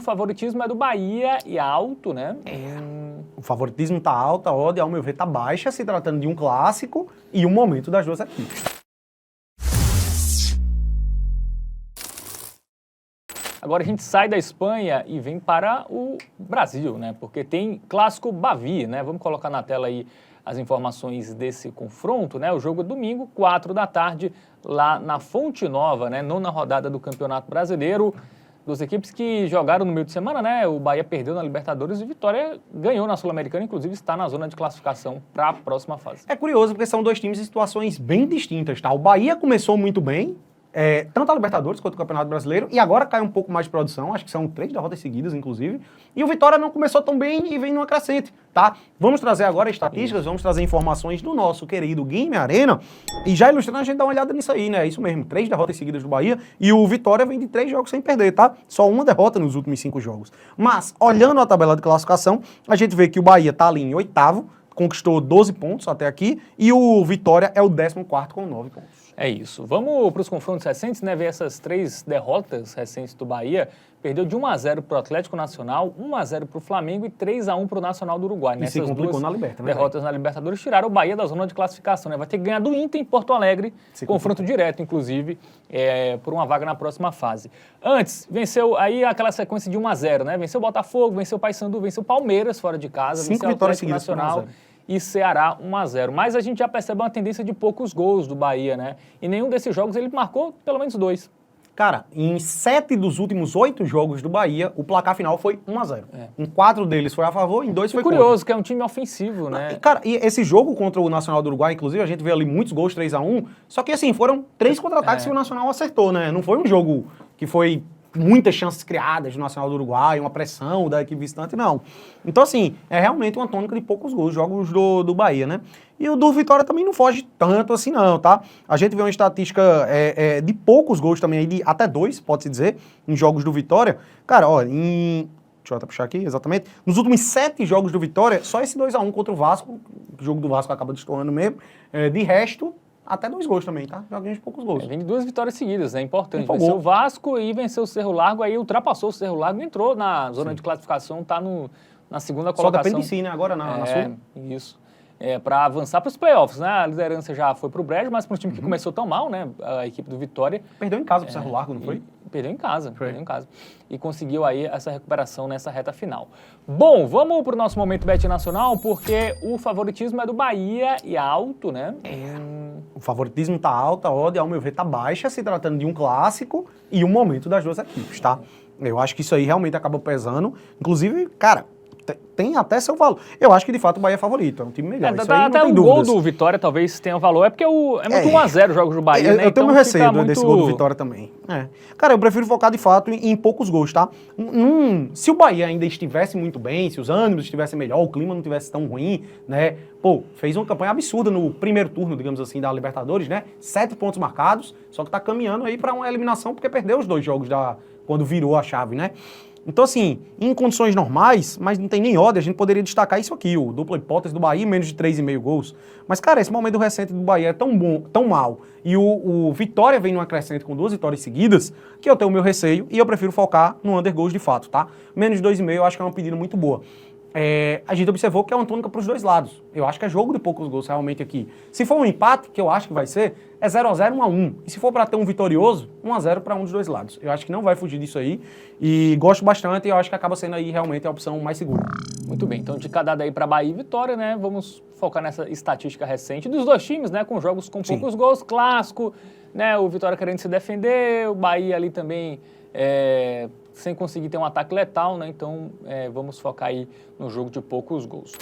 favoritismo é do Bahia e alto, né? O favoritismo tá alto, a odd, ao meu ver, tá baixa, se tratando de um clássico e um momento das duas equipes. Agora a gente sai da Espanha e vem para o Brasil, né? Porque tem clássico Bavi, né? Vamos colocar na tela aí as informações desse confronto, né? O jogo é domingo, 4 da tarde, lá na Fonte Nova, né? Nona rodada do Campeonato Brasileiro. Duas equipes que jogaram no meio de semana, né? O Bahia perdeu na Libertadores e o Vitória ganhou na Sul-Americana, inclusive está na zona de classificação para a próxima fase. É curioso porque são dois times em situações bem distintas, tá? O Bahia começou muito bem, tanto a Libertadores quanto o Campeonato Brasileiro, e agora cai um pouco mais de produção, acho que são 3 derrotas seguidas, inclusive, e o Vitória não começou tão bem e vem numa crescente, tá? Vamos trazer agora estatísticas, vamos trazer informações do nosso querido Game Arena, e já ilustrando a gente dá uma olhada nisso aí, né? É isso mesmo, 3 derrotas seguidas do Bahia, e o Vitória vem de 3 jogos sem perder, tá? Só uma derrota nos últimos 5 jogos. Mas, olhando a tabela de classificação, a gente vê que o Bahia tá ali em 8º, conquistou 12 pontos até aqui, e o Vitória é o 14º com 9 pontos. É isso. Vamos para os confrontos recentes, né? Ver essas 3 derrotas recentes do Bahia. Perdeu de 1-0 para o Atlético Nacional, 1-0 para o Flamengo e 3-1 para o Nacional do Uruguai. E se complicou na Liberta, né? Derrotas na Libertadores tiraram o Bahia da zona de classificação, né? Vai ter que ganhar do Inter em Porto Alegre, confronto direto, inclusive, por uma vaga na próxima fase. Antes, venceu aí aquela sequência de 1-0, né? Venceu o Botafogo, venceu o Paysandu, venceu o Palmeiras fora de casa, 5 venceu o vitórias Atlético seguidas Nacional e Ceará 1-0. Mas a gente já percebe uma tendência de poucos gols do Bahia, né? E nenhum desses jogos ele marcou pelo menos 2. Cara, em 7 dos últimos 8 jogos do Bahia, o placar final foi 1-0. Em 4 deles foi a favor, em 2 foi contra. Curioso, que é um time ofensivo, né? Cara, e esse jogo contra o Nacional do Uruguai, inclusive, a gente vê ali muitos gols, 3-1, só que assim, foram 3 contra-ataques que o Nacional acertou, né? Não foi um jogo que foi muitas chances criadas do Nacional do Uruguai, uma pressão da equipe visitante, não. Então, assim, é realmente uma tônica de poucos gols, jogos do Bahia, né? E o do Vitória também não foge tanto assim, não, tá? A gente vê uma estatística de poucos gols também, aí de até 2, pode-se dizer, em jogos do Vitória. Cara, ó, deixa eu até puxar aqui, exatamente. Nos últimos 7 jogos do Vitória, só esse 2-1 contra o Vasco, o jogo do Vasco acaba destoando mesmo, de resto, até 2 gols também, tá? Joguinhos de poucos gols. Vem de 2 vitórias seguidas, né? Importante. Empolgou. Venceu o Vasco e venceu o Cerro Largo, aí ultrapassou o Cerro Largo, entrou na zona de classificação, tá na segunda colocação. Só depende de si, né? Agora na Sul. Isso. Para avançar para os playoffs, né? A liderança já foi para o Brejo, mas para um time que começou tão mal, né? A equipe do Vitória. Perdeu em casa pro Cerro Largo, não foi? Perdeu em casa, E conseguiu aí essa recuperação nessa reta final. Bom, vamos para o nosso momento Bet Nacional, porque o favoritismo é do Bahia e alto, né? O favoritismo tá alto, a odd, ao meu ver, tá baixa, se tratando de um clássico e um momento das duas equipes, tá? Eu acho que isso aí realmente acaba pesando. Inclusive, cara, tem até seu valor. Eu acho que, de fato, o Bahia é favorito, é um time melhor. Isso aí não até tem o dúvidas. gol do Vitória talvez tenha valor, porque é muito 1-0 os jogos do Bahia, né? Eu tenho meu receio desse gol do muito... Vitória também. Cara, eu prefiro focar, de fato, em poucos gols, tá? Se o Bahia ainda estivesse muito bem, se os ânimos estivessem melhor, o clima não estivesse tão ruim, né? Pô, fez uma campanha absurda no primeiro turno, digamos assim, da Libertadores, né? 7 pontos marcados, só que tá caminhando aí pra uma eliminação porque perdeu os 2 jogos quando virou a chave, né? Então, assim, em condições normais, mas não tem nem odd, a gente poderia destacar isso aqui, o dupla hipótese do Bahia, menos de 3,5 gols. Mas, cara, esse momento recente do Bahia é tão bom, tão mal, e o Vitória vem numa crescente com 2 vitórias seguidas, que eu tenho o meu receio e eu prefiro focar no under gols de fato, tá? Menos de 2,5 eu acho que é uma pedida muito boa. A gente observou que é uma tônica para os 2 lados. Eu acho que é jogo de poucos gols realmente aqui. Se for um empate, que eu acho que vai ser, é 0-0, 1-1. E se for para ter um vitorioso, 1-0 para um dos 2 lados. Eu acho que não vai fugir disso aí. E gosto bastante e eu acho que acaba sendo aí realmente a opção mais segura. Muito bem, então de cada daí para Bahia e Vitória, né? Vamos focar nessa estatística recente dos 2 times, né? Com jogos com poucos gols, clássico, né? O Vitória querendo se defender, o Bahia ali também sem conseguir ter um ataque letal, né? Então vamos focar aí no jogo de poucos gols.